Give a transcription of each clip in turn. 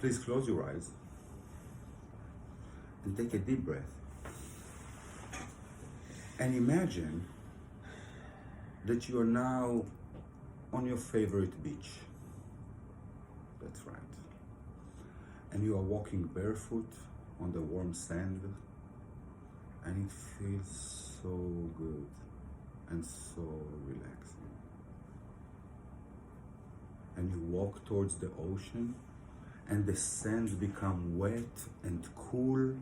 Please close your eyes and take a deep breath. And imagine that you are now on your favorite beach. That's right. And you are walking barefoot on the warm sand, and it feels so good and so relaxing. And you walk towards the ocean, and the sands become wet and cool,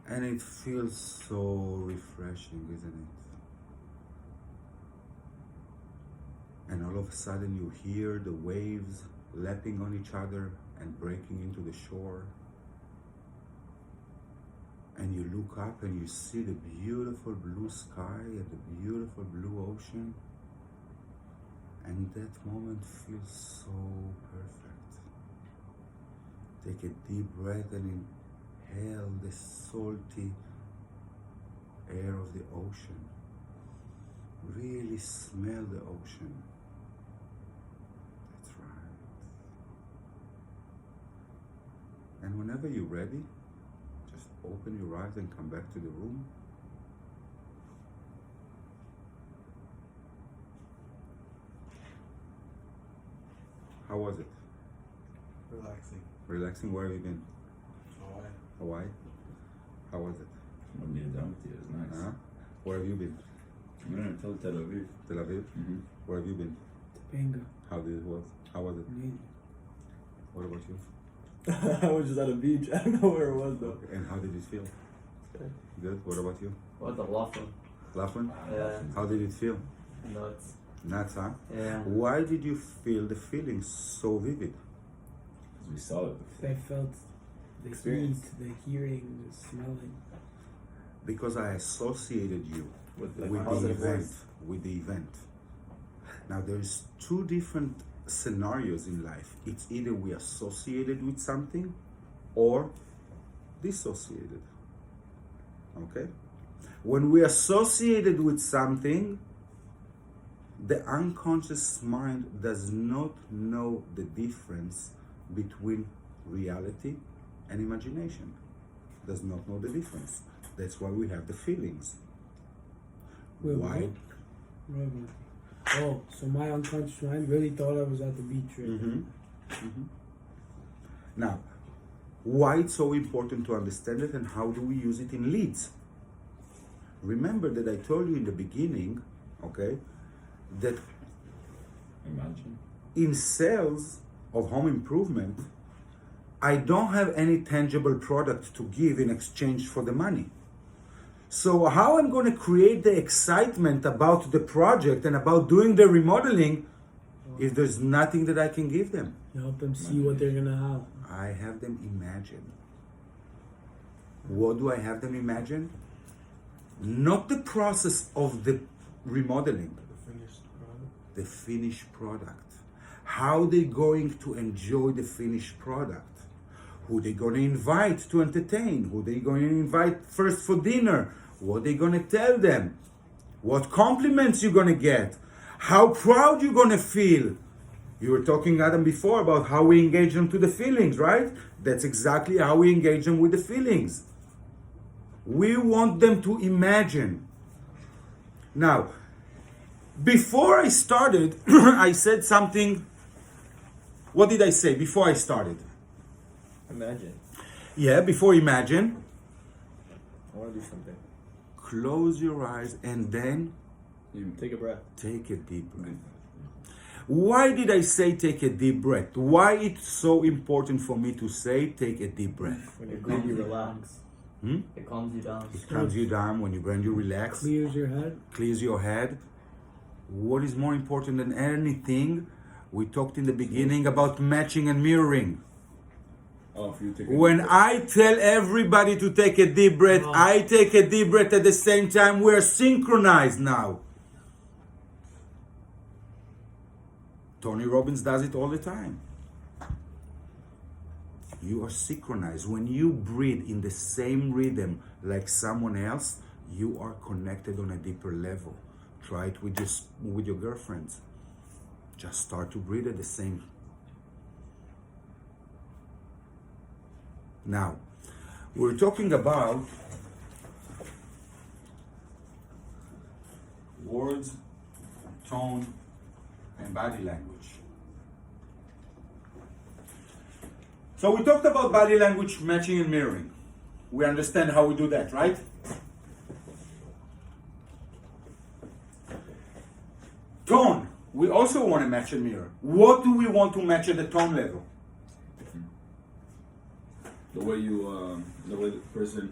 and it feels so refreshing, isn't it? And all of a sudden you hear the waves lapping on each other and breaking into the shore. And you look up and you see the beautiful blue sky and the beautiful blue ocean. And that moment feels so perfect. Take a deep breath and inhale the salty air of the ocean. Really smell the ocean. That's right. And whenever you're ready, just open your eyes and come back to the room. How was it? Relaxing. Relaxing? Where have you been? Hawaii. Hawaii? How was it? When you're done with it, it was nice. Where have you been? I'm gonna tell Tel Aviv. Tel Aviv? Mm-hmm. Where have you been? Topanga. How was it? Amazing. What about you? I was just at a beach. I don't know where it was though. And how did it feel? Good. Good. What about you? What the waffle? Laughlin? Yeah. How did it feel? Nuts. Nuts, huh? Yeah. Why did you feel the feelings so vivid? Because we saw it before. I felt the Experience. heat, the hearing, the smelling. Because I associated you With with the the positive event. words. With the event. Now there's two different scenarios in life. It's either we associated with something or dissociated. Okay? When we associated with something, the unconscious mind does not know the difference between reality and imagination. Does not know the difference. That's why we have the feelings. Wait, Why? what? Oh, so my unconscious mind really thought I was at the beach right now. Mm-hmm. Now, why it's so important to understand it and how do we use it in leads? Remember that I told you in the beginning, okay, that Imagine. in sales of home improvement, I don't have any tangible product to give in exchange for the money. So how I'm going to create the excitement about the project and about doing the remodeling if there's nothing that I can give them? You help them see what they're gonna have. I have them imagine. What do I have them imagine? Not the process of the remodeling, The finished product. the finished product. How they going to enjoy the finished product? Who they going to invite to entertain? Who they going to invite first for dinner? What they going to tell them? What compliments you going to get? How proud you going to feel? You were talking, Adam, before about how we engage them to the feelings, right? That's exactly how we engage them with the feelings. We want them to imagine. Now, before I started, I said something. What did I say before I started? Imagine. Yeah, before imagine. I want to do something. Close your eyes and then Take a breath. take a deep breath. Why did I say take a deep breath? Why it's so important for me to say take a deep breath? When you It breathe, calms you you relax. down. It calms you down. It calms you down when you when you relax, Clears your head. clears your head. What is more important than anything? We talked in the beginning about matching and mirroring. Oh, if you take a When I tell everybody to take a deep breath, I take a deep breath at the same time. We're synchronized now. Tony Robbins does it all the time. You are synchronized. When you breathe in the same rhythm like someone else, you are connected on a deeper level. Try it with your girlfriends. Just start to breathe at the same. Now, we're talking about words, tone, and body language. So we talked about body language matching and mirroring. We understand how we do that, right? Tone. We also want to match and mirror. What do we want to match at the tone level? The way the person,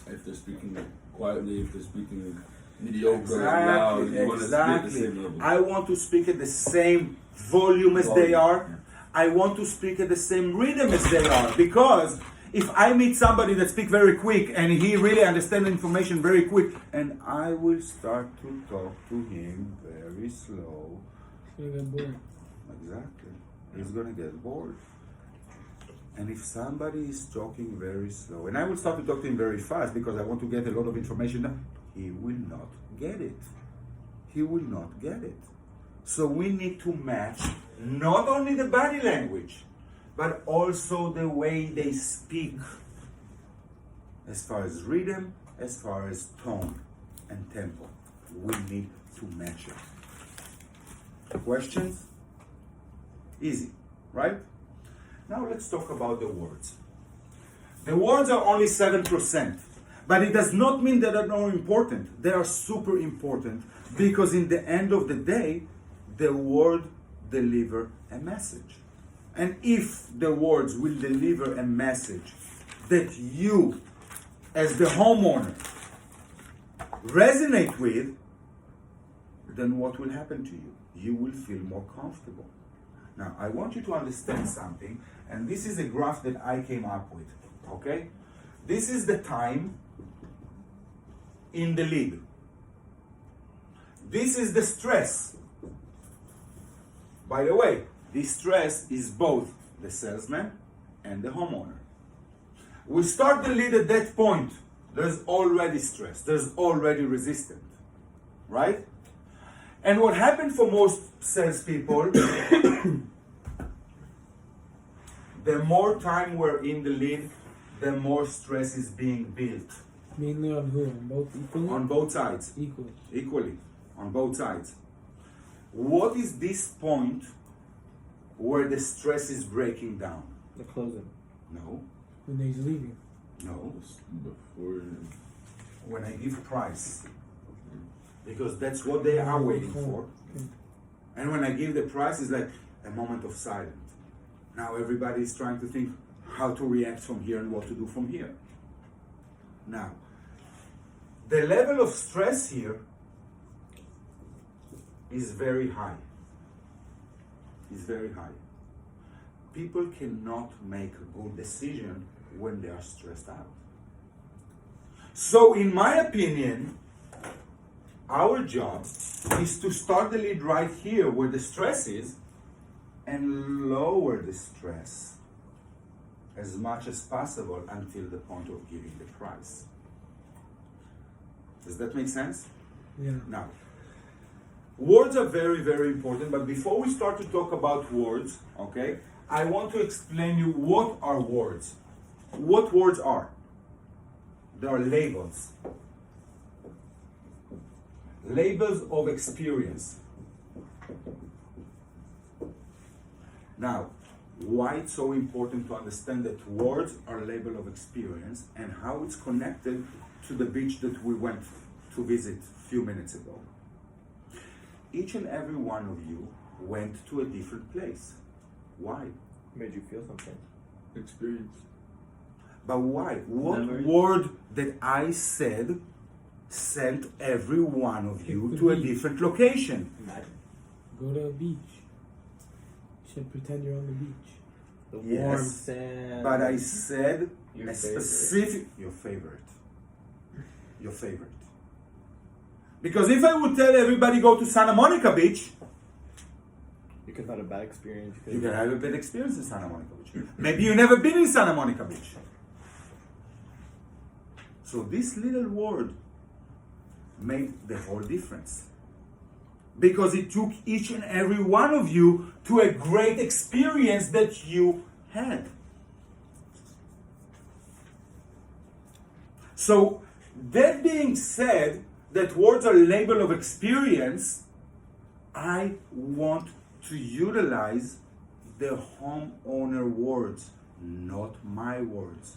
if they're speaking quietly, if they're speaking mediocre, loud, you want to speak at the same level. I want to speak at the same volume as they are. I want to speak at the same rhythm as they are. Because if I meet somebody that speaks very quick and he really understands information very quick, and I will start to talk to him very slow. He's gonna get bored. Exactly. He's gonna get bored. And if somebody is talking very slow, and I will start to talk to him very fast because I want to get a lot of information done, he will not get it. He will not get it. So we need to match not only the body language, but also the way they speak, as far as rhythm, as far as tone and tempo. We need to match it. Questions? Easy, right? Now let's talk about the words. The words are only 7%, but it does not mean that they're not important. They are super important because in the end of the day, the word deliver a message. And if the words will deliver a message that you, as the homeowner, resonate with, then what will happen to you? You will feel more comfortable. Now, I want you to understand something, and this is a graph that I came up with, okay? This is the time in the lead. This is the stress. By the way, this stress is both the salesman and the homeowner. We start the lead at that point. There's already stress. There's already resistance, right? And what happened for most salespeople, the more time we're in the lead, the more stress is being built. Mainly on who? On both equally? On both sides. Equally. Equally. On both sides. What is this point where the stress is breaking down? The closing. No. When he's leaving. No. Before, When I give price. Because that's what they are waiting for. Okay. And when I give the price, it's like a moment of silence. Now everybody is trying to think how to react from here and what to do from here. Now, the level of stress here is very high. Is very high. People cannot make a good decision when they are stressed out. So in my opinion, our job is to start the lead right here where the stress is and lower the stress as much as possible until the point of giving the price. Does that make sense? Yeah. Now, words are very, very important, but before we start to talk about words, okay, I want to explain you what are words. What words are? They are labels. Labels of experience. Now, why it's so important to understand that words are a label of experience and how it's connected to the beach that we went to visit a few minutes ago. Each and every one of you went to a different place. Why? Made you feel something. experience. But why? What Memory. word that I said sent every one of you to a different location? Imagine. Go to a beach. You should pretend you're on the beach. The Yes, warm sand. But I said Your a favorite. specific, your favorite. Your favorite. Because if I would tell everybody go to Santa Monica Beach, You could have had a bad experience. you can have a bad experience in Santa Monica Beach. Maybe you've never been in Santa Monica Beach. So this little word made the whole difference. Because it took each and every one of you to a great experience that you had. So, that being said, that words are label of experience, I want to utilize the homeowner words, not my words.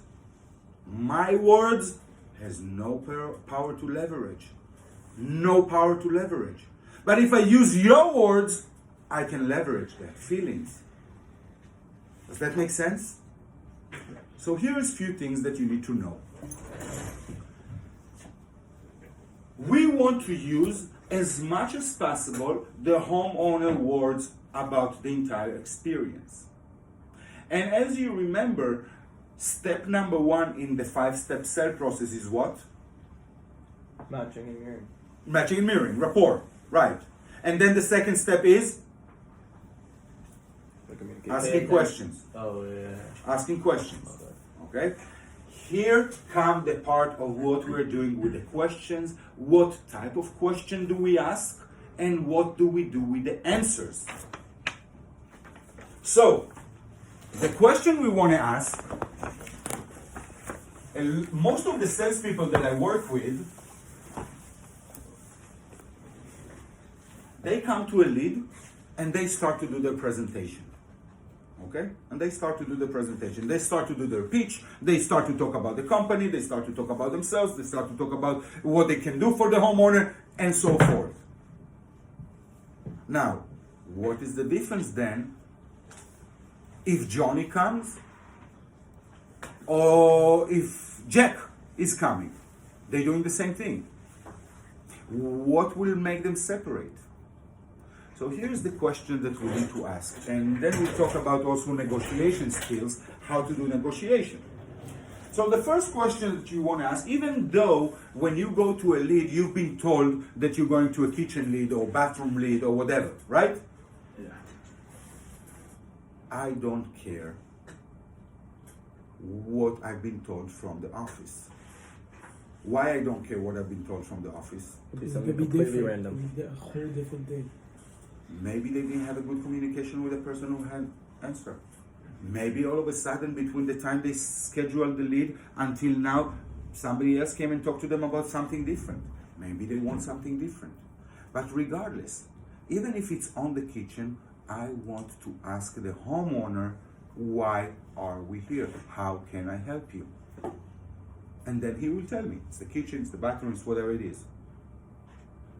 My words has no power to leverage. No power to leverage. But if I use your words, I can leverage that feelings. Does that make sense? So here is a few things that you need to know. We want to use as much as possible the homeowner words about the entire experience. And as you remember, step number 1 in the 5-step sell process is what? Matching and mirroring. Matching and mirroring, rapport, right. And then the second step is The communication. asking questions. Oh, yeah. Asking questions. Okay? Here come the part of what we're doing with the questions. What type of question do we ask? And what do we do with the answers? So, the question we want to ask, and most of the salespeople that I work with, they come to a lead and they start to do their presentation. Okay? And they start to do the presentation. They start to do their pitch. They start to talk about the company. They start to talk about themselves. They start to talk about what they can do for the homeowner and so forth. Now, what is the difference then if Johnny comes or if Jack is coming? They're doing the same thing. What will make them separate? So here's the question that we need to ask. And then we talk about also negotiation skills, how to do negotiation. So the first question that you want to ask, even though when you go to a lead, you've been told that you're going to a kitchen lead or bathroom lead or whatever, right? Yeah. I don't care what I've been told from the office. Why I don't care what I've been told from the office? Could be It something could be completely different. random. It could be a whole different thing. Maybe they didn't have a good communication with the person who had answered. Maybe all of a sudden, between the time they scheduled the lead until now, somebody else came and talked to them about something different. Maybe they want something different. But regardless, even if it's on the kitchen, I want to ask the homeowner, why are we here? How can I help you? And then he will tell me, it's the kitchen, it's the bathroom, it's whatever it is.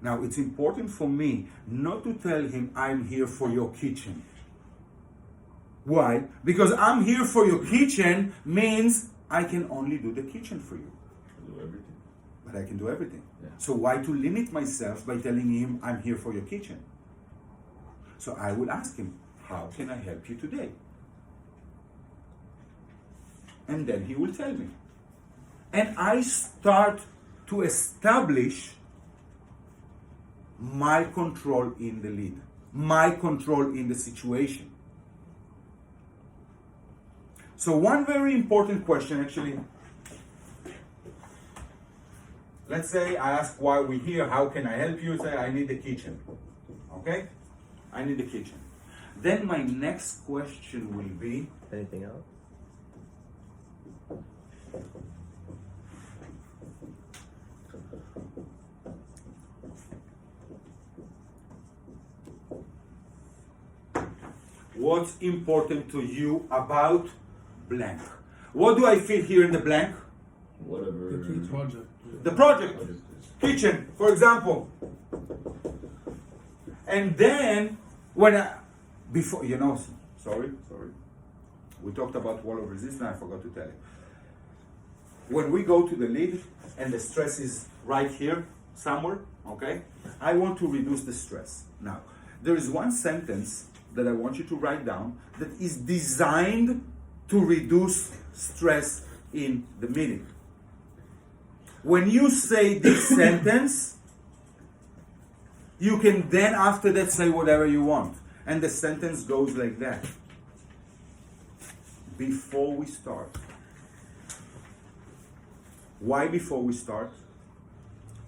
Now, it's important for me not to tell him, I'm here for your kitchen. Why? Because I'm here for your kitchen means I can only do the kitchen for you. Do everything. But I can do everything. Yeah. So why to limit myself by telling him, I'm here for your kitchen? So I will ask him, how can I help you today? And then he will tell me. And I start to establish my control in the lead, my control in the situation. So one very important question, actually, let's say I ask why we're here, how can I help you? Say, I need the kitchen. Okay? I need the kitchen. Then my next question will be, Anything else? what's important to you about blank? What do I feel here in the blank? Whatever. The key project. The project. Project is. Kitchen, for example. And then, when I, before, sorry, we talked about wall of resistance, I forgot to tell you. When we go to the lead and the stress is right here, somewhere, okay, I want to reduce the stress. Now, there is one sentence that I want you to write down that is designed to reduce stress in the meeting. When you say this sentence, you can then after that say whatever you want. And the sentence goes like that. Before we start. Why before we start?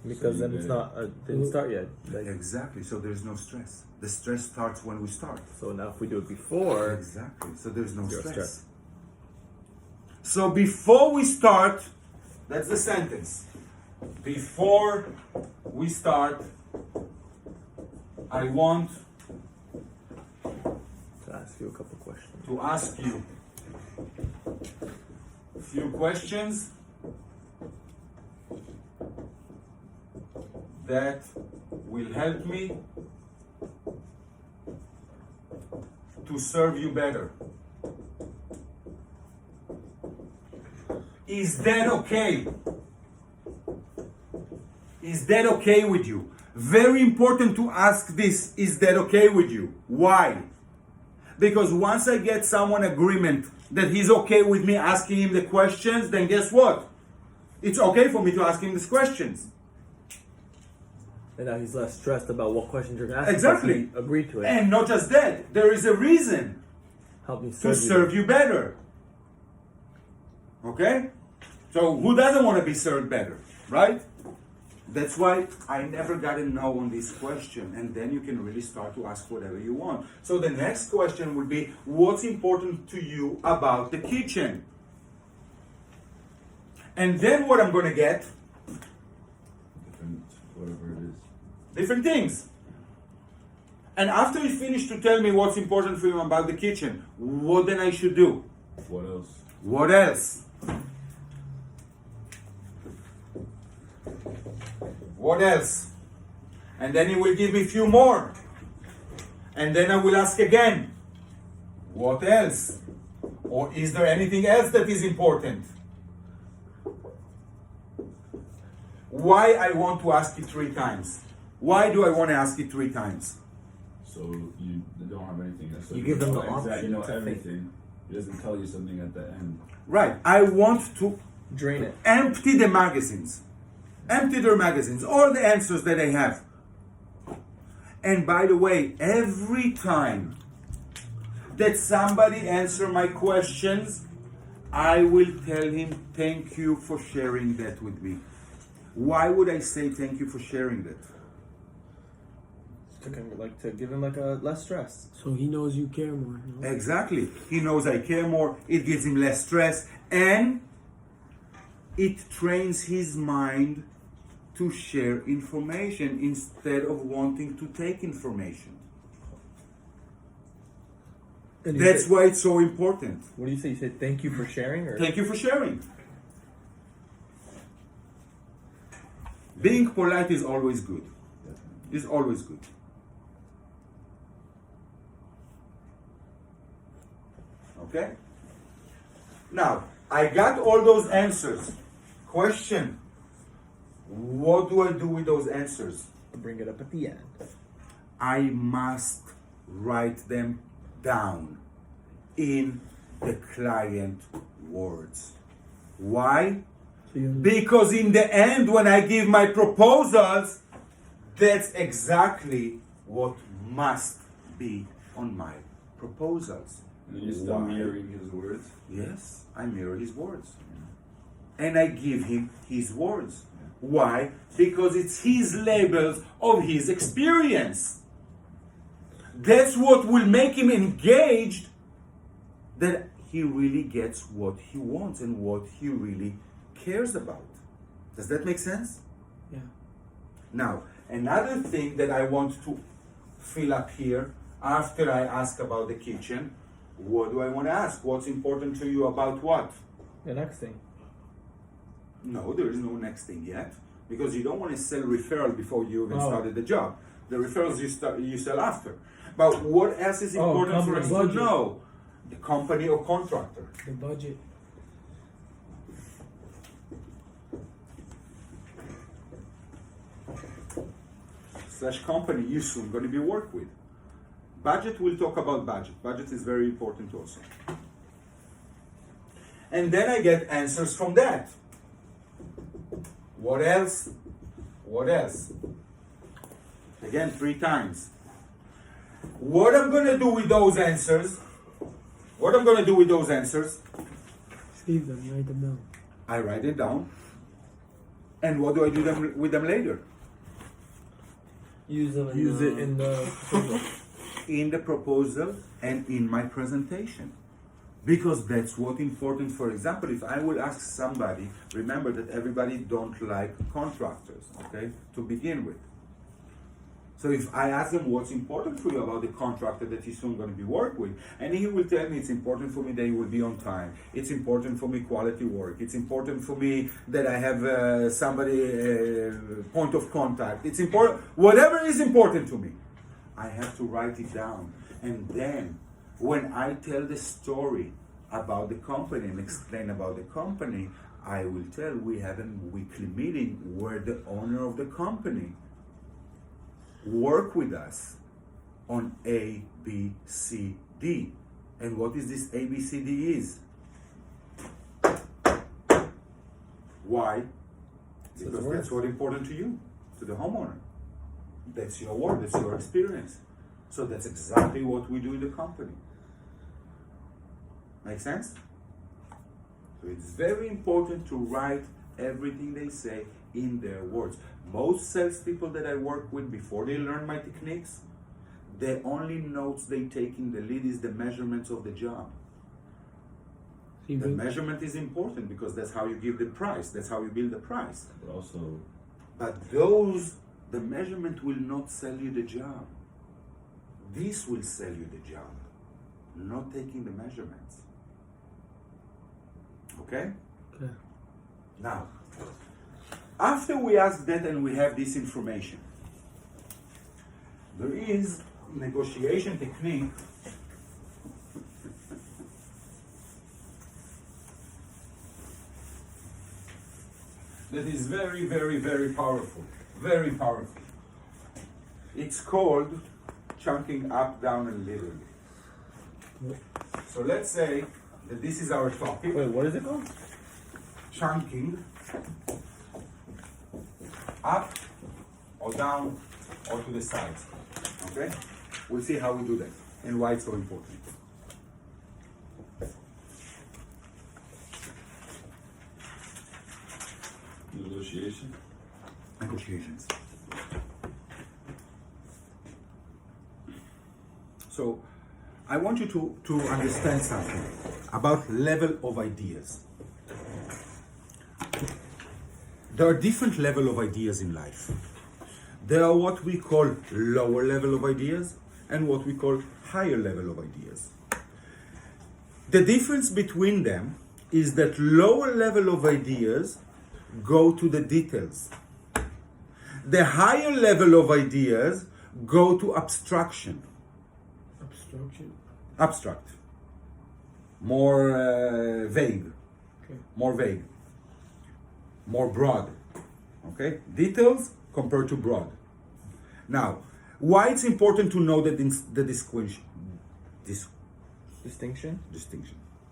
Because then it's not, didn't start yet. Like, Exactly, so there's no stress. The stress starts when we start. so now if we do it before, Exactly, so there's no Zero stress. stress. So before we start, That's the sentence. Before we start, I want To ask you a couple questions. to ask you a few questions that will help me to serve you better. Is that okay? Is that okay with you? Very important to ask this, is that okay with you? Why? Because once I get someone agreement that he's okay with me asking him the questions, then guess what? It's okay for me to ask him these questions. And now he's less stressed about what questions you're gonna ask. Exactly. because he agreed to it. And not just that, there is a reason Help me to serve you better. Okay? So who doesn't want to be served better, right? That's why I never got a no on this question, and then you can really start to ask whatever you want. So the next question would be, what's important to you about the kitchen? And then what I'm going to get, Different, whatever it is. different things. And after you finish to tell me what's important for you about the kitchen, what then I should do? What else? What else? What else? And then he will give me a few more. And then I will ask again, what else? Or is there anything else that is important? Why I want to ask it 3 times? Why do I want to ask it 3 times? So you don't have anything. So You give them the know option You know to think. everything. He doesn't tell you something at the end. Right. I want to Drain it. empty the magazines. Empty their magazines, all the answers that they have. And by the way, every time that somebody answer my questions, I will tell him, thank you for sharing that with me. Why would I say thank you for sharing that? To give him like a less stress. So he knows you care more. No? Exactly. He knows I care more, it gives him less stress, and it trains his mind to share information instead of wanting to take information. And you That's say- why it's so important. What do you say? You say thank you for sharing, or Thank you for sharing. Being polite is always good. Is always good. Okay? Now, I got all those answers. Question. What do I do with those answers? bring it up at the end. I must write them down in the client words. Why? So you Because in the end, when I give my proposals, that's exactly what must be on my proposals. And you start Why? mirroring his words. Yes, I mirror his words. And I give him his words. Why? Because it's his labels of his experience. That's what will make him engaged, that he really gets what he wants and what he really cares about. Does that make sense? Yeah. Now, another thing that I want to fill up here after I ask about the kitchen, what do I want to ask? What's important to you about what? The next thing. No, there is no next thing yet, because you don't want to sell referral before you even Oh. started the job. The referrals you sell after. But what else is Oh, important for company us to budget. know? The company or contractor. The budget. / company you soon going to be work with. Budget, we'll talk about budget. Budget is very important also. And then I get answers from that. What else? What else? Again, 3 times. What I'm going to do with those answers? What I'm going to do with those answers? Leave them, write them down. I write it down. And what do I do with them later? Use them. Use it in the proposal. In the proposal and in my presentation. Because that's what important. For example, if I will ask somebody, remember that everybody don't like contractors, okay, to begin with. So if I ask him what's important for you about the contractor that he's soon going to be work with, and he will tell me it's important for me that he will be on time. It's important for me quality work. It's important for me that I have somebody point of contact. It's important, whatever is important to me, I have to write it down. And then when I tell the story about the company and explain about the company, I will tell we have a weekly meeting where the owner of the company work with us on A, B, C, D. And what is this A, B, C, D is? Why? Because that's what's important to you, to the homeowner. That's your work, that's your experience. So that's exactly what we do in the company. Make sense? So it's very important to write everything they say in their words. Most salespeople that I work with, before they learn my techniques, the only notes they take in the lead is the measurements of the job. The measurement is important because that's how you give the price. That's how you build the price. But also, the measurement will not sell you the job. This will sell you the job, not taking the measurements. Okay? Okay. Now, after we ask that and we have this information, there is negotiation technique that is very, very, very powerful. Very powerful. It's called chunking up, down, and little. So let's say that this is our topic. Wait, what is it called? Chunking up or down or to the sides. Okay? We'll see how we do that and why it's so important. negotiation. Negotiations. So, I want you to understand something about level of ideas. There are different level of ideas in life. There are what we call lower level of ideas and what we call higher level of ideas. The difference between them is that lower level of ideas go to the details. The higher level of ideas go to abstraction. Abstract. More vague. Okay. More vague. More broad. Okay? Details compared to broad. Now, why it's important to know that the distinction.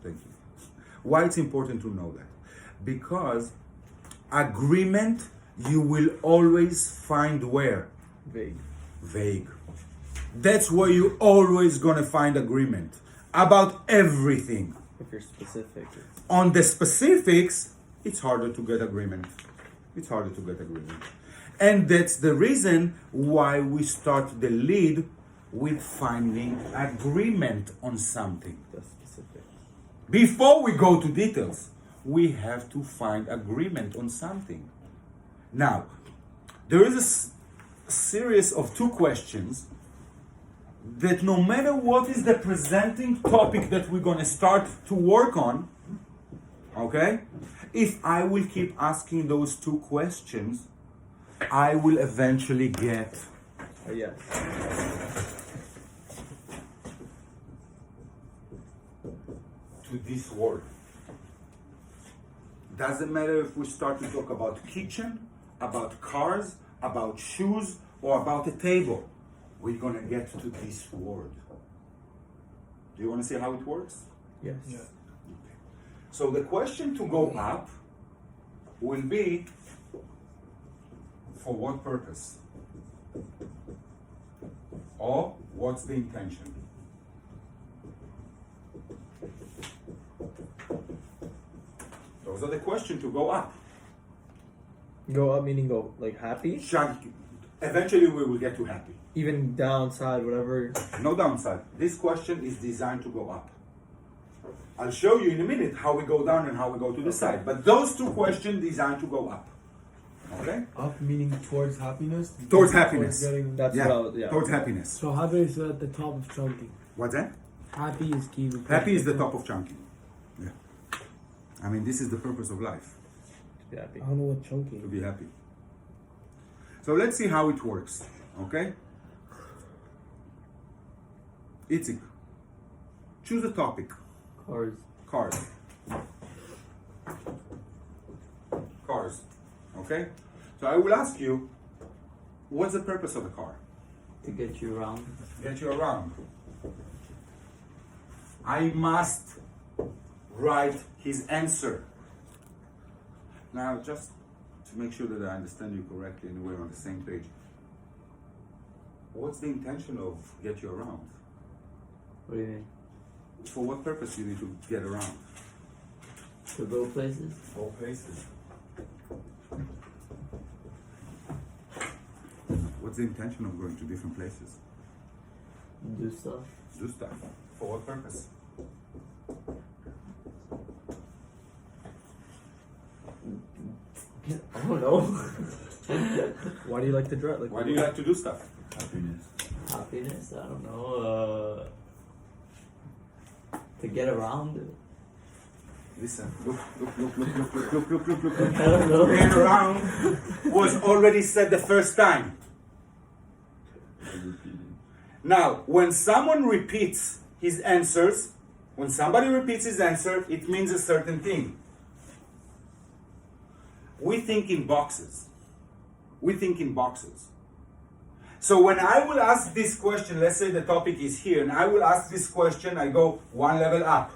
Thank you. Why it's important to know that? Because agreement you will always find where? Vague. That's where you're always gonna find agreement about everything. If you're specific. On the specifics, it's harder to get agreement. And that's the reason why we start the lead with finding agreement on something. The specific. Before we go to details, we have to find agreement on something. Now, there is a series of 2 questions that no matter what is the presenting topic that we're going to start to work on, okay, if I will keep asking those 2 questions, I will eventually get Yes. to this word. Doesn't matter if we start to talk about kitchen, about cars, about shoes, or about a table. We're gonna get to this word. Do you want to see how it works? Yes. Yeah. Okay. So the question to go up will be, for what purpose? Or what's the intention? Those are the questions to go up. Go up meaning go like happy? Eventually we will get to happy. Even downside, whatever. No downside. This question is designed to go up. I'll show you in a minute how we go down and how we go to the side. But those two questions designed to go up. Okay? Up meaning towards happiness. Towards happiness. Getting, That's Yeah. what I was, yeah. Towards happiness. so happiness is at the top of chunking. What's that? Happy is key. Happy is the top of chunking. Yeah. I mean, this is the purpose of life, Be happy. I don't know what chunking to is. be happy. So let's see how it works. Okay? Itzik, choose a topic. Cars. Cars. Cars. Okay? So I will ask you, what's the purpose of a car? To get you around. Get you around. I must write his answer. Now, just to make sure that I understand you correctly and we're on the same page, what's the intention of get you around? What do you mean? For what purpose you need to get around? To go places? All places. What's the intention of going to different places? Do stuff. Do stuff. For what purpose? I don't know. Why do you like to drive? Like, Why do you like to do stuff? Happiness. Happiness? I don't know. To get around. Listen, look. I don't know. Get around was already said the first time. Repeating. Now, when someone repeats his answers, when somebody repeats his answer, it means a certain thing. We think in boxes. We think in boxes. So when I will ask this question, let's say the topic is here, and I will ask this question, I go one level up,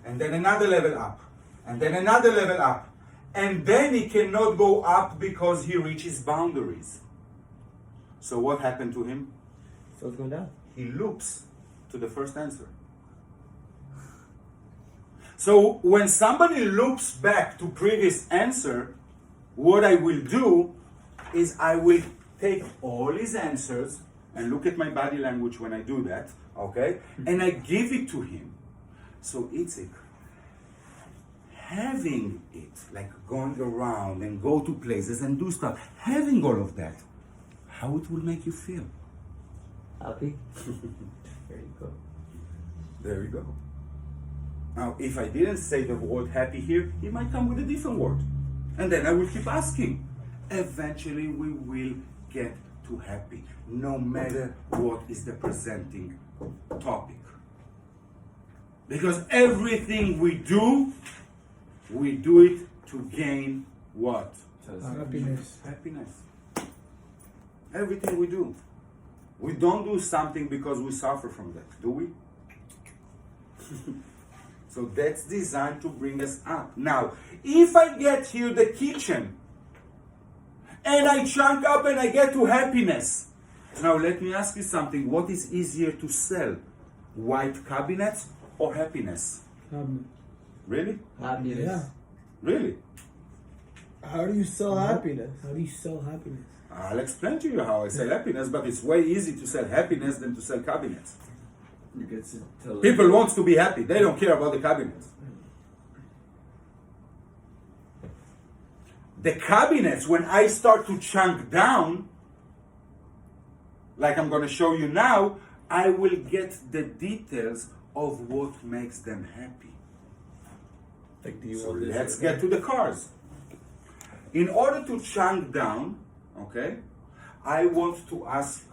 and then another level up, and then another level up, and then he cannot go up because he reaches boundaries. So what happened to him? so it's going down. He loops to the first answer. So when somebody loops back to previous answer, what I will do is I will take all his answers and look at my body language when I do that, okay? And I give it to him. So Itzik, having it, like going around and go to places and do stuff, having all of that, how it will make you feel? Happy? There you go. There you go. Now, if I didn't say the word happy here, he might come with a different word. And then I will keep asking. Eventually, we will get to happy, no matter what is the presenting topic. Because everything we do it to gain what? Happiness. Happiness. Everything we do. We don't do something because we suffer from that, do we? So that's designed to bring us up. Now, if I get here the kitchen, and I chunk up and I get to happiness. Now let me ask you something. What is easier to sell? White cabinets or happiness? Really? Happiness. Yeah. Really? How do you sell happiness? How do you sell happiness? I'll explain to you how I sell happiness, but it's way easy to sell happiness than to sell cabinets. You get to tell People want to be happy. They don't care about the cabinets. The cabinets, when I start to chunk down, like I'm going to show you now, I will get the details of what makes them happy. Like, do you So want this? let's get to the cars. In order to chunk down, okay, I want to ask,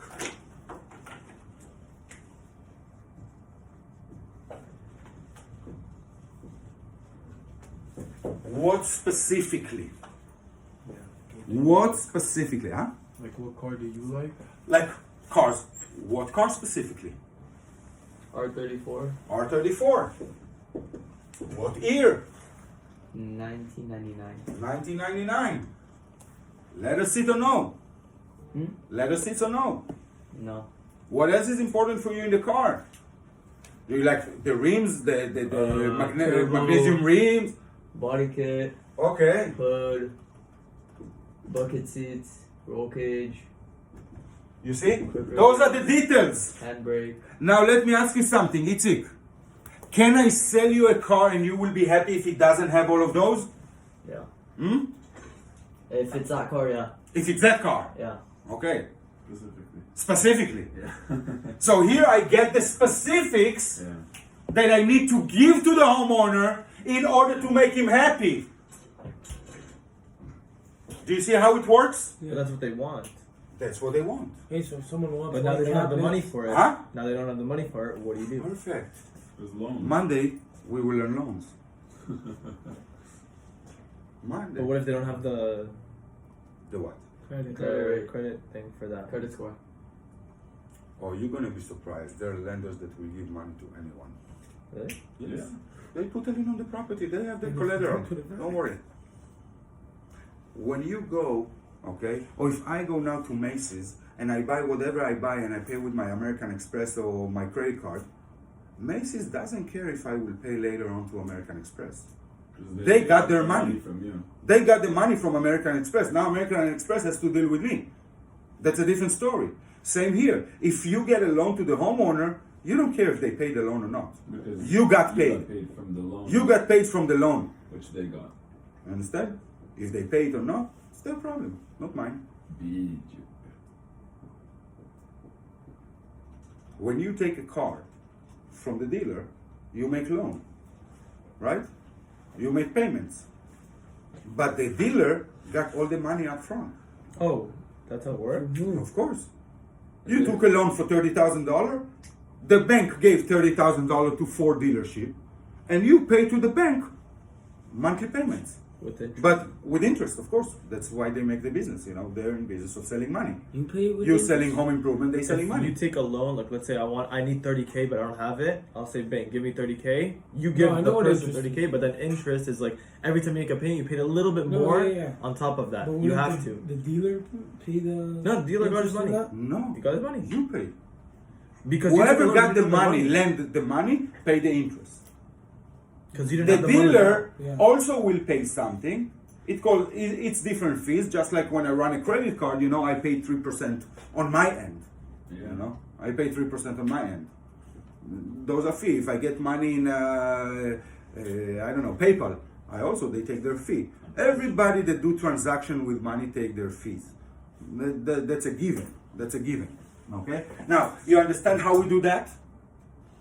what specifically? What specifically, huh? Like, what car do you like? Like cars. What car specifically? R34. R34. What year? 1999. 1999. Leather seat or no? Leather seats or no? No. What else is important for you in the car? Do you like the rims, the turbo. magnesium rims? Body kit, Okay. hood, bucket seats, roll cage, You see? Those are the details. handbrake. Now let me ask you something, Itzik. Can I sell you a car and you will be happy if it doesn't have all of those? Yeah. Hmm? If it's that car, yeah. If it's that car. Yeah. Okay. Specifically. Specifically. Yeah. So here I get the specifics Yeah. that I need to give to the homeowner in order to make him happy. Do you see how it works? But that's what they want. That's what they want. Hey, so if someone wants But now they don't have the money for it. Huh? Now they don't have the money for it. What do you do? Perfect. There's loans. Monday, we will learn loans. Monday. But what if they don't have the The what? credit thing for that? Credit score. Oh, you're going to be surprised. There are lenders that will give money to anyone. Really? Yes. Yeah. They put a lien on the property. They have the collateral. Don't worry. When you go, okay, or if I go now to Macy's and I buy whatever I buy and I pay with my American Express or my credit card, Macy's doesn't care if I will pay later on to American Express. 'Cause They got their money. from you. They got the money from American Express. Now American Express has to deal with me. That's a different story. Same here. If you get a loan to the homeowner, you don't care if they pay the loan or not. Because You got paid. from the loan. You got paid from the loan. Which they got. Understand? If they pay it or not, it's their problem, not mine. Beat you. When you take a car from the dealer, you make loan, right? You make payments. But the dealer got all the money up front. Oh, that's how it works? Of course. You took a loan for $30,000. The bank gave $30,000 to Ford dealership, and you pay to the bank monthly payments. With it. But with interest, of course. That's why they make the business. You know, they're in business of selling money. You pay it with You're interest. selling home improvement, they selling If money. you take a loan, like let's say I need 30K but I don't have it, I'll say bank, give me 30K. You give I the know what person interest 30K, but then interest is like every time you make a payment, you pay a little bit No, more yeah. on top of that. But You wouldn't have the, to. The dealer pay the. No, the dealer got his interest on money. that? No. You got his money. You pay. Because you took a Whoever loan, got you the took money, lend the money, pay the interest. Because you didn't The have the money. dealer Yeah. also will pay something. It's different fees. Just like when I run a credit card, you know, I pay 3% on my end. Yeah. You know, I pay 3% on my end. Those are fees. If I get money in, I don't know, PayPal, they take their fee. Everybody that do transaction with money take their fees. That's a given. That's a given. Okay. Now you understand how we do that?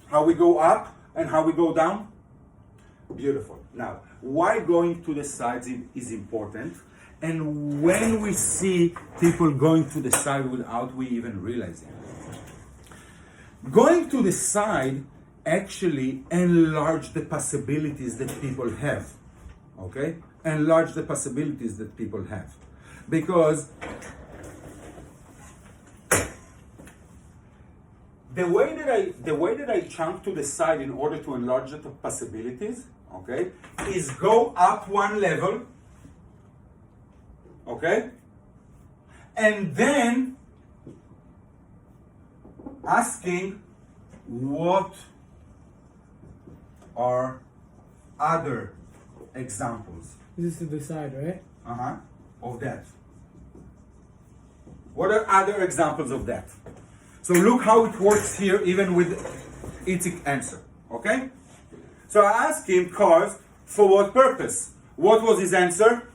How we go up and how we go down? Beautiful. Now, why going to the sides is important, and when we see people going to the side without we even realizing, going to the side actually enlarge the possibilities that people have. Okay, enlarge the possibilities that people have, because the way that I chunk to the side in order to enlarge the possibilities, okay, is go up one level, okay, and then asking what are other examples This is to the side, right? of that. What are other examples of that? So look how it works here, even with its answer, okay? So I asked him, cars, for what purpose? What was his answer?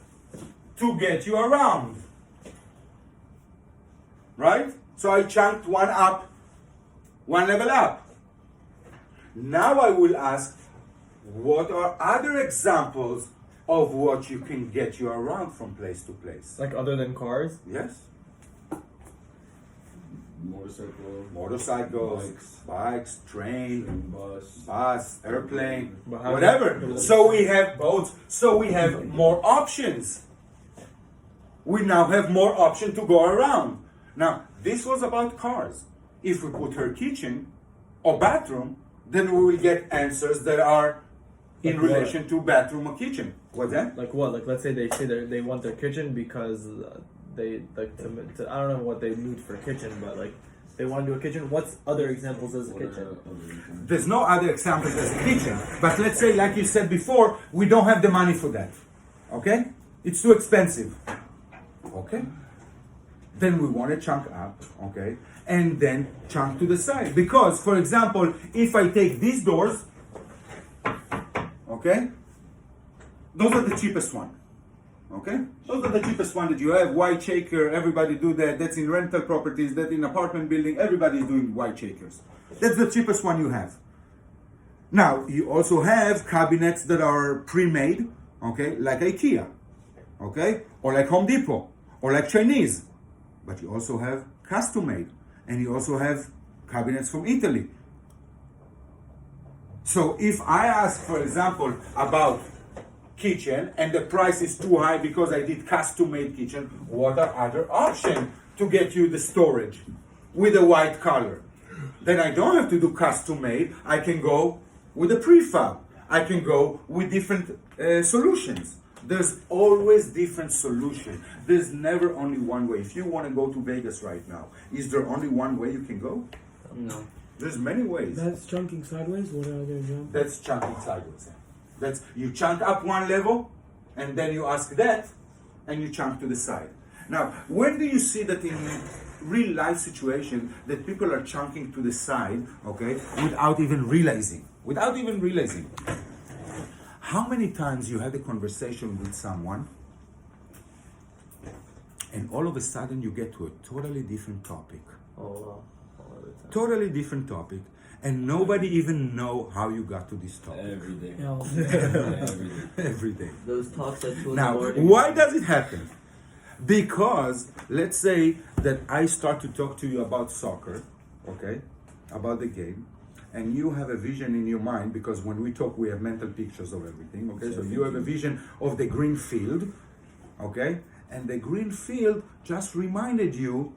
To get you around. Right? So I chunked one up, one level up. Now I will ask, what are other examples of what you can get you around from place to place? Like other than cars? Yes? Motorcycle, Motorcycles, bikes, train, bus, airplane, But how whatever. do you- So we have boats, so we have more options. We now have more option to go around. Now, this was about cars. If we put her kitchen or bathroom, then we will get answers that are in Like what? relation to bathroom or kitchen. What's that? Like what? Like let's say they want their kitchen because they like to I don't know what they need for a kitchen, but like they want to do a kitchen. What's other examples as a kitchen? There's no other examples as a kitchen. But let's say, like you said before, we don't have the money for that. Okay? It's too expensive. Okay? Then we want to chunk up, okay? And then chunk to the side. Because, for example, if I take these doors Okay? Those are the cheapest one. Okay? Those are the cheapest one that you have. White shaker, everybody do that. That's in rental properties, that in apartment building, everybody is doing white shakers. That's the cheapest one you have. Now, you also have cabinets that are pre-made, okay, like IKEA, okay, or like Home Depot, or like Chinese. But you also have custom-made, and you also have cabinets from Italy. So if I ask, for example, about kitchen, and the price is too high because I did custom-made kitchen, what are other options to get you the storage with a white color? Then I don't have to do custom-made. I can go with a prefab. I can go with different solutions. There's always different solutions. There's never only one way. If you want to go to Vegas right now, is there only one way you can go? No. There's many ways. That's chunking sideways. What are other examples? That's chunking sideways. That's you chunk up one level, and then you ask that, and you chunk to the side. Now, when do you see that in real life situation that people are chunking to the side, okay, without even realizing? Without even realizing. How many times you had a conversation with someone, and all of a sudden you get to a totally different topic? Oh, wow. All the time. Totally different topic, and nobody even know how you got to this topic. Every day. Hell, Every day. Every day. Those talks at 2 in Now, the morning. why does it happen? Because let's say that I start to talk to you about soccer, okay, about the game, and you have a vision in your mind, because when we talk, we have mental pictures of everything, okay? So you have a vision of the green field, okay? And the green field just reminded you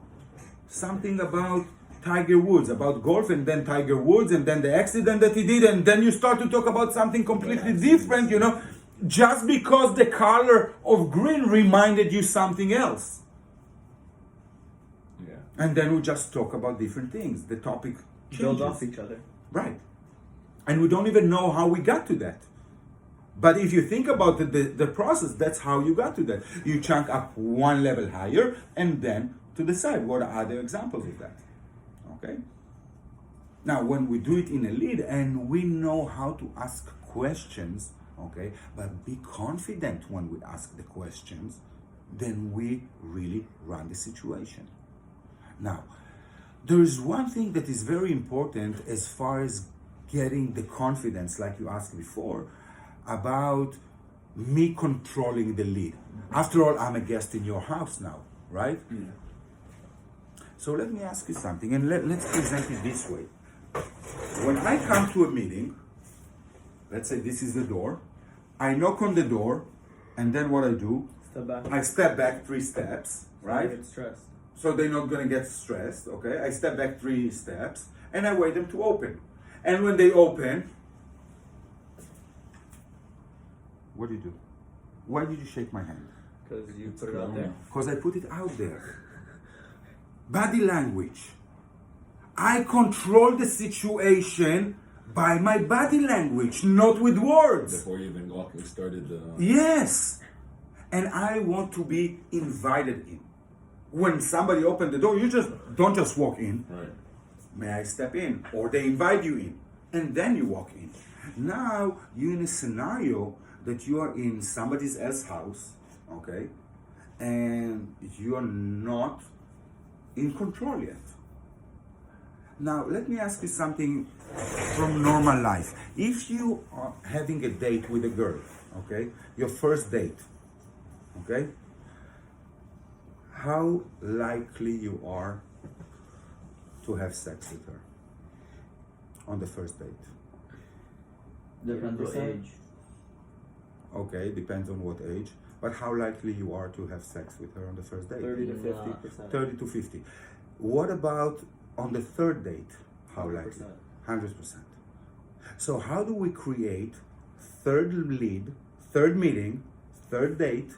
something about Tiger Woods, about golf, and then Tiger Woods, and then the accident that he did, and then you start to talk about something completely different, you know, just because the color of green reminded you something else. Yeah. And then we just talk about different things. The topic Build changes. off each other. Right. And we don't even know how we got to that. But if you think about the process, that's how you got to that. You chunk up one level higher and then to the side. What are other examples of that? Okay? Now, when we do it in a lead and we know how to ask questions, okay, but be confident when we ask the questions, then we really run the situation. Now, there is one thing that is very important as far as getting the confidence, like you asked before, about me controlling the lead. After all, I'm a guest in your house now, right? Yeah. So let me ask you something, and let's present it this way. When I come to a meeting, let's say this is the door, I knock on the door, and then what I do, Step back. I step back 3 steps, right? Get stressed. So they're not gonna get stressed, okay? I step back 3 steps, and I wait them to open. And when they open, what do you do? Why did you shake my hand? Because you put it out there. Because I put it out there. Body language. I control the situation by my body language, not with words. Before you even started the... Yes. And I want to be invited in. When somebody opens the door, you just don't just walk in. Right. May I step in? Or they invite you in. And then you walk in. Now you're in a scenario that you are in somebody else's house, okay? And you are not in control yet. Now, let me ask you something from normal life. If you are having a date with a girl, okay, your first date, okay, how likely you are to have sex with her on the first date? Depends what 100%. age. Okay, depends on what age. But how likely you are to have sex with her on the first date? 30 to Nah. 50%. 30 to 50. What about on the third date? How likely? 100%. So how do we create third lead, third meeting, third date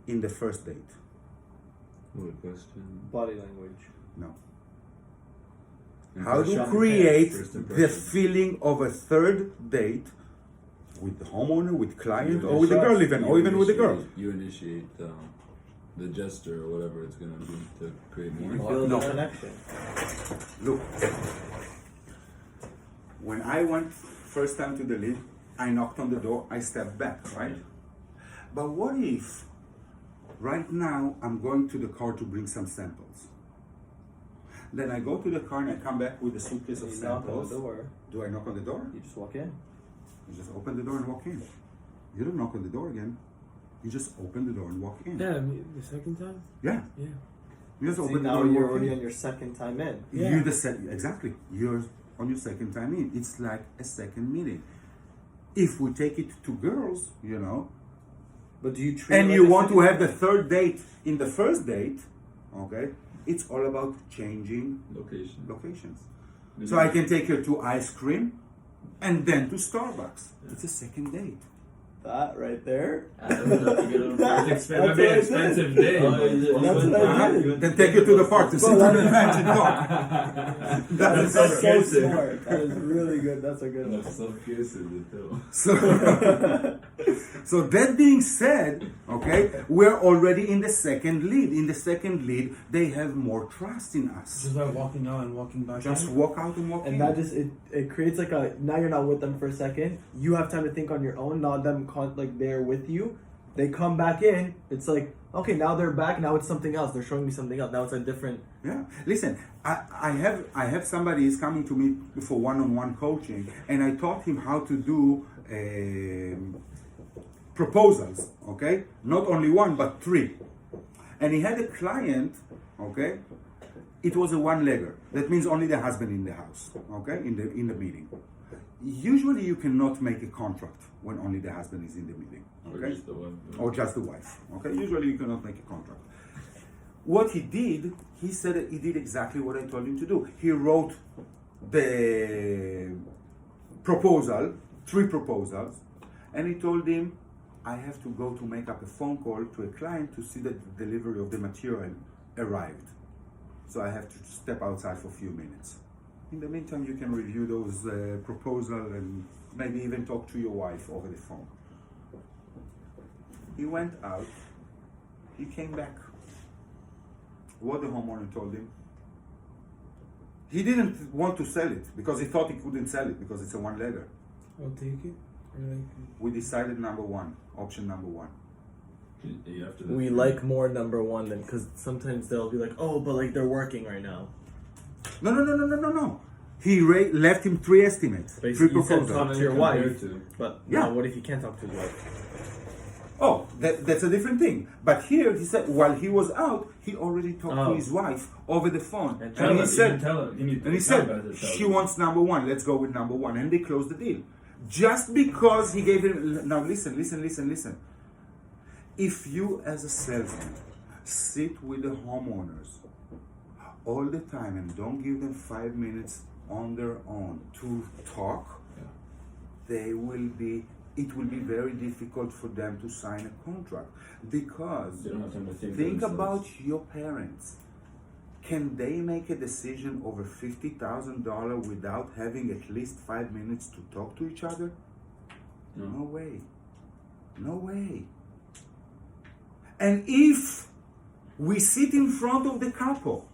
in the first date? What question? Body language. No. How do you Impression. create First the impression. feeling of a third date with the homeowner, with client, You or with the girl even, or you even with the girl? initiate- You initiate the gesture or whatever it's going to be to create more. Build No. a Connection. Look, when I went first time to the lead, I knocked on the door, I stepped back, right? But what if right now I'm going to the car to bring some samples? Then I go to the car and I come back with a suitcase of You knock on samples. the door. Do I knock on the door? You just walk in. You just open the door and walk in. You don't knock on the door again. You just open the door and walk in. Yeah, I mean, the second time? Yeah. Yeah. You just See, open the now door and you're walk already in. on your second time in. Yeah. You're exactly. You're on your second time in. It's like a second meeting. If we take it to girls, you know, But do you treat and it you like a want to second- have the third date in the first date, okay, it's all about changing Location. locations. So I can take her to ice cream and then to Starbucks. It's a second date. that right there? I would love to get on first. It's That's gonna be what I an expensive day. Oh, is it? That's what I did. Then take her to the park to sit on the bench and talk. That's so so crazy. smart. That is really good. That's a good one. That's so curious too. So, so that being said, okay, we're already in the second lead. In the second lead, they have more trust in us. Just by walking out and walking back. Just in. walk out and walk in. And that just it creates like a now you're not with them for a second. You have time to think on your own. Not them like they're with you. They come back in. It's like okay, now they're back. Now it's something else. They're showing me something else. Now it's a different. Yeah. Listen, I have somebody is coming to me for one-on-one coaching, and I taught him how to do proposals. Okay, not only one but 3. And he had a client. Okay, it was a one-legger. That means only the husband in the house. Okay, in the meeting. Usually, you cannot make a contract when only the husband is in the meeting. Or Okay. just the one. Or just the wife. Okay, usually you cannot make a contract. What he did, he said that he did exactly what I told him to do. He wrote the proposal, 3 proposals, and he told him, I have to go to make up a phone call to a client to see that the delivery of the material arrived. So I have to step outside for a few minutes. In the meantime, you can review those proposals and maybe even talk to your wife over the phone. He went out, he came back. What the homeowner told him? He didn't want to sell it because he thought he couldn't sell it because it's a one-legger. I'll take it. Or like, We decided option number one. You have to. We like more number one than because sometimes they'll be like, oh, but like they're working right now. No. He left him 3 estimates, But 3 you said proposals. talk to your Compared wife. to- But Yeah. now what if you can't talk to his wife? Oh, that's a different thing. But here he said while he was out, he already talked to Oh. his wife over the phone, And Tell and her, he you said, can tell her. You need to And he tell her said, to tell she her. wants number one, let's go with number one. And they closed the deal. Just because he gave him, now listen. If you as a salesman sit with the homeowners all the time and don't give them 5 minutes on their own to talk, it will be very difficult for them to sign a contract. Because They don't have time to think. think for themselves. about your parents. Can they make a decision over $50,000 without having at least 5 minutes to talk to each other? No way. No way. And if we sit in front of the couple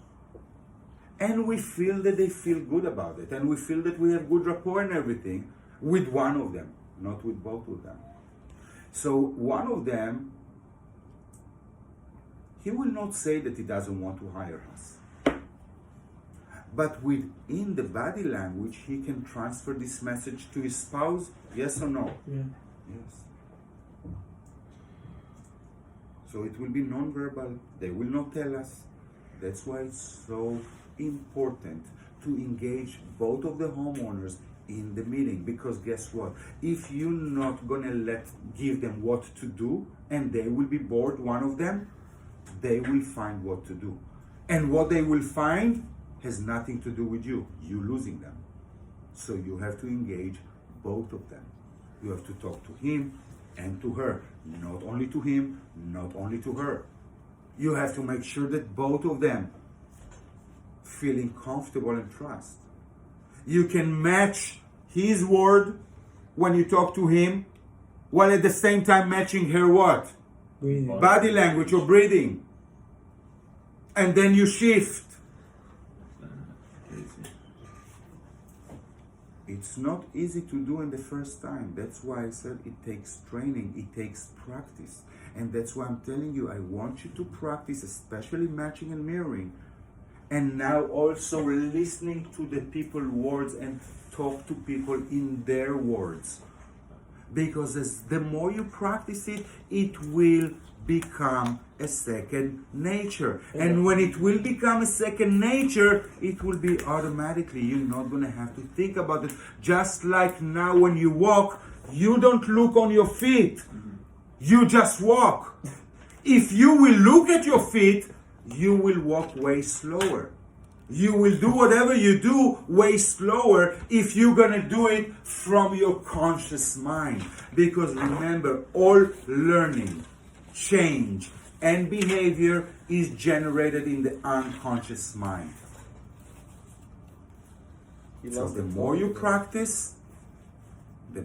and we feel that they feel good about it and we feel that we have good rapport and everything with one of them, not with both of them. So one of them, he will not say that he doesn't want to hire us. But within the body language, he can transfer this message to his spouse, yes or no? yeah. Yes. So it will be non-verbal. They will not tell us. That's why it's so important to engage both of the homeowners in the meeting. Because guess what? If you're not gonna give them what to do, and they will be bored, one of them, they will find what to do. And what they will find has nothing to do with you. You losing them. So you have to engage both of them. You have to talk to him and to her. Not only to him, not only to her. You have to make sure that both of them feeling comfortable and trust. You can match his word when you talk to him, while at the same time matching her what? Breathing. Body language or breathing. And then you shift. Crazy. It's not easy to do in the first time. That's why I said it takes training, it takes practice. And that's why I'm telling you, I want you to practice, especially matching and mirroring. And now also listening to the people's words and talk to people in their words. Because the more you practice it, it will become a second nature. And when it will become a second nature, it will be automatically, you're not going to have to think about it. Just like now when you walk, you don't look on your feet. You just walk. If you will look at your feet, you will walk way slower. You will do whatever you do way slower if you're going to do it from your conscious mind. Because remember, all learning, change, and behavior is generated in the unconscious mind. So the more you practice, the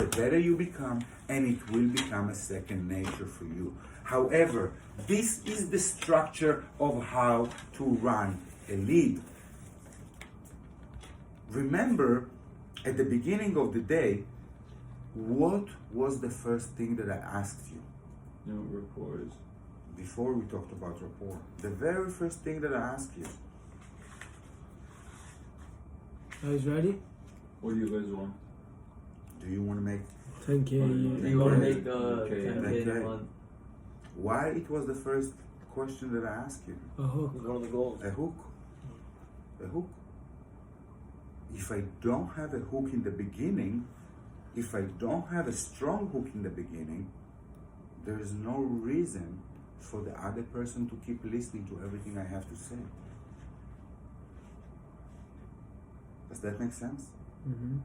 better you become, and it will become a second nature for you. However, this is the structure of how to run a lead. Remember, at the beginning of the day, what was the first thing that I asked you? Rapport is. Before we talked about rapport. The very first thing that I asked you. Guys ready? What do you guys want? Do you want to make 10K. You want to make Okay, 10K in a okay. month. why it was the first question that I asked you? A hook. It's one of the goals. A hook. A hook. If I don't have a hook in the beginning, if I don't have a strong hook in the beginning, there is no reason for the other person to keep listening to everything I have to say. Does that make sense? Mm-hmm.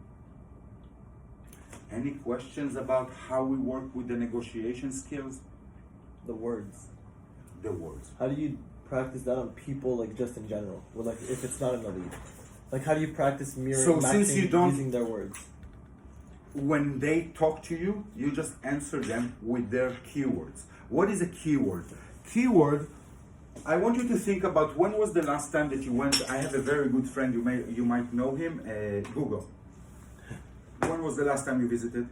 Any questions about how we work with the negotiation skills? The words. The words. How do you practice that on people, like just in general? Or like if it's not in the lead? Like how do you practice mirroring, So matching, since you don't- using their words? When they talk to you, you just answer them with their keywords. What is a keyword? Keyword, I want you to think about when was the last time that you went. I have a very good friend, you might know him, Google. When was the last time you visited?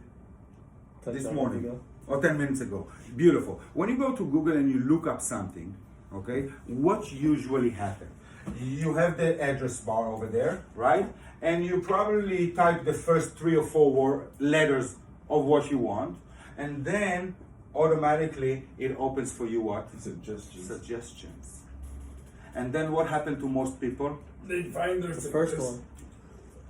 This Touchdown morning. ago. Or 10 minutes ago. Beautiful. When you go to Google and you look up something, okay, what usually happens? You have the address bar over there, right? And you probably type the first 3 or 4 letters of what you want, and then automatically it opens for you what? Suggestions. And then what happened to most people? They find their The first one.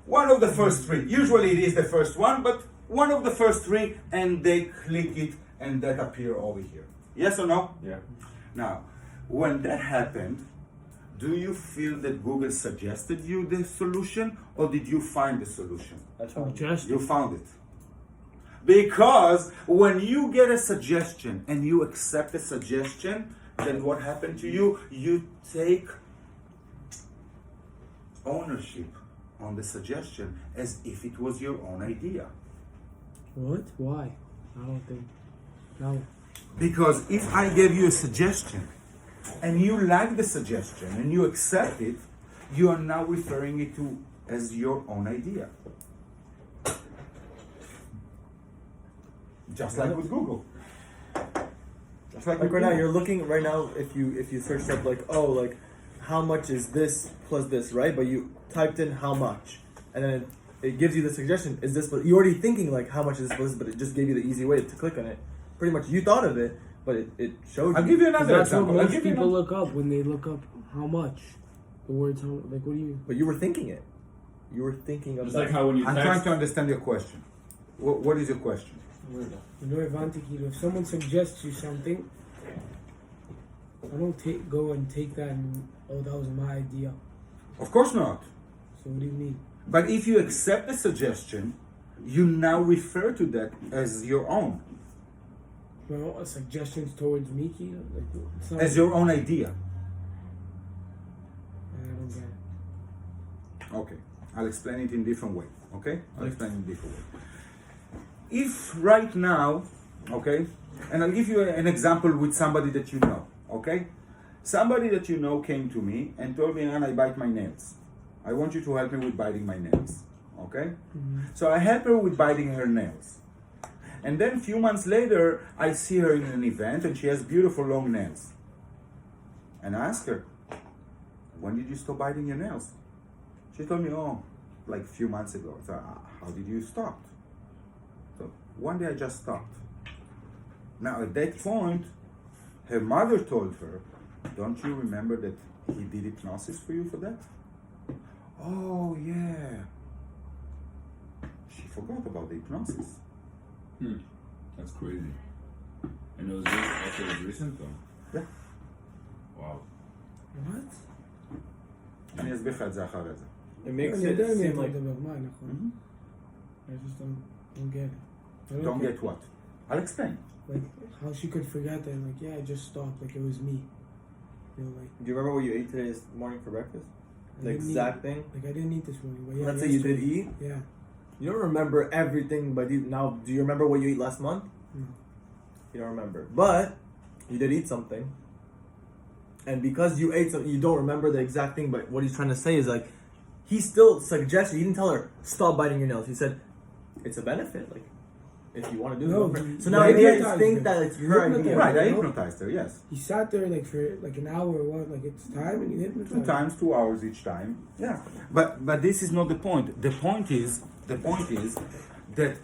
One of the first 3. Usually it is the first one, but one of the first 3, and they click it and that appear over here. Yes or no? Yeah. Now, when that happened, do you feel that Google suggested you the solution, or did you find the solution? I found it. Just You found it. Because when you get a suggestion and you accept a suggestion, then what happened to you? You take ownership on the suggestion as if it was your own idea. what? Why? I don't think. No. Because if I gave you a suggestion and you like the suggestion and you accept it, you are now referring it to as your own idea. Just like with Google. Just like Like with right now, Google. you're looking right now. If you searched up like how much is this plus this, right? But you typed in how much, and then it gives you the suggestion. Is this? But you're already thinking like how much is this, but it just gave you the easy way to click on it. Pretty much, you thought of it, but it showed you. I'll give you 'Cause another that's what example. I'll most give you people another. look up when they look up how much. The words how, like what do you? But you were thinking it. You were thinking of It's that. like how when you I'm text. trying to understand your question. What is your question? You know, if someone suggests you something, I don't go and take that and that was my idea. Of course not. So what do you mean? But if you accept the suggestion, you now refer to that as your own, Well, suggestions towards Miki, like it's not. as your own idea. I don't get it. Okay, I'll explain it in different way. Okay, I'll explain it in different way. If right now, okay, and I'll give you an example with somebody that you know. Okay, somebody that you know came to me and told me, "And I bite my nails." I want you to help me with biting my nails. Okay? So I help her with biting her nails. And then a few months later, I see her in an event and she has beautiful long nails. And I ask her, when did you stop biting your nails? She told me, oh, like a few months ago. So how did you stop? So one day I just stopped. Now at that point, her mother told her, don't you remember that he did hypnosis for you for that? Oh yeah. She forgot about the hypnosis. That's crazy. And it was recent though. Yeah. Wow. What? אני אסביר לך את זה אחרי זה. It makes אני it יודע מי seem אתה like מדבר, מה, נכון? I just don't get it. I Don't get what? I'll explain. Like, how she could forget that, like, yeah, I just stopped, like, it was me. You know, like, do you remember what you ate today morning for breakfast? The exact thing? like, I didn't eat this morning, but yeah. Let's say you did eat. Yeah. You don't remember everything, but now do you remember what you ate last month? No. You don't remember. But you did eat something. And because you ate something, you don't remember the exact thing, but what he's trying to say is like, he still suggested, he didn't tell her, stop biting your nails. He said, it's a benefit, like, if you want to do No, it. So now you you hypnotized think her. that it's You her hypnotized idea. her. Right, I no? hypnotized her, yes. He sat there, like, for, like, an hour or what, like, it's time, and you hypnotized 2 times, 2 hours each time. Yeah. But this is not the point. The point is that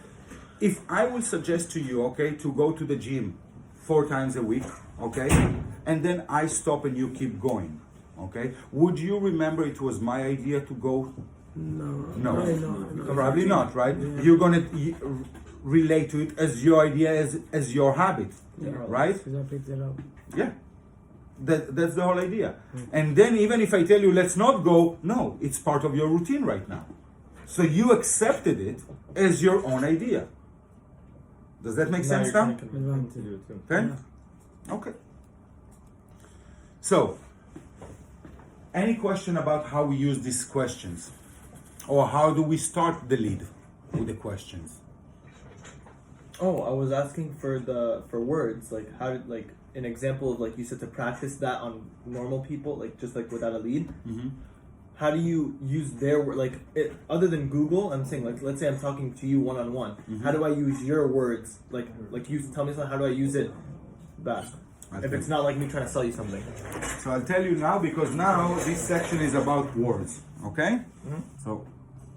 if I will suggest to you, okay, to go to the gym 4 times a week, okay, and then I stop and you keep going, okay, would you remember it was my idea to go? No. Probably not, right? Yeah. You're gonna relate to it as your idea, as your habit, right? Because I picked it up. Yeah. That's the whole idea. And then even if I tell you let's not go, no, it's part of your routine right now. So you accepted it as your own idea. Does that make sense you're now? trying to convince him to do it too. Okay? Okay. So, any question about how we use these questions? Or how do we start the lead with the questions? Oh, I was asking for words, like how did, like an example of, like you said, to practice that on normal people, like just like without a lead. How do you use their word, like other than Google? I'm saying, like, let's say I'm talking to you one on one. How do I use your words? Like you tell me something. How do I use it back? If it's not like me trying to sell you something. So I'll tell you now because now this section is about words. Okay? So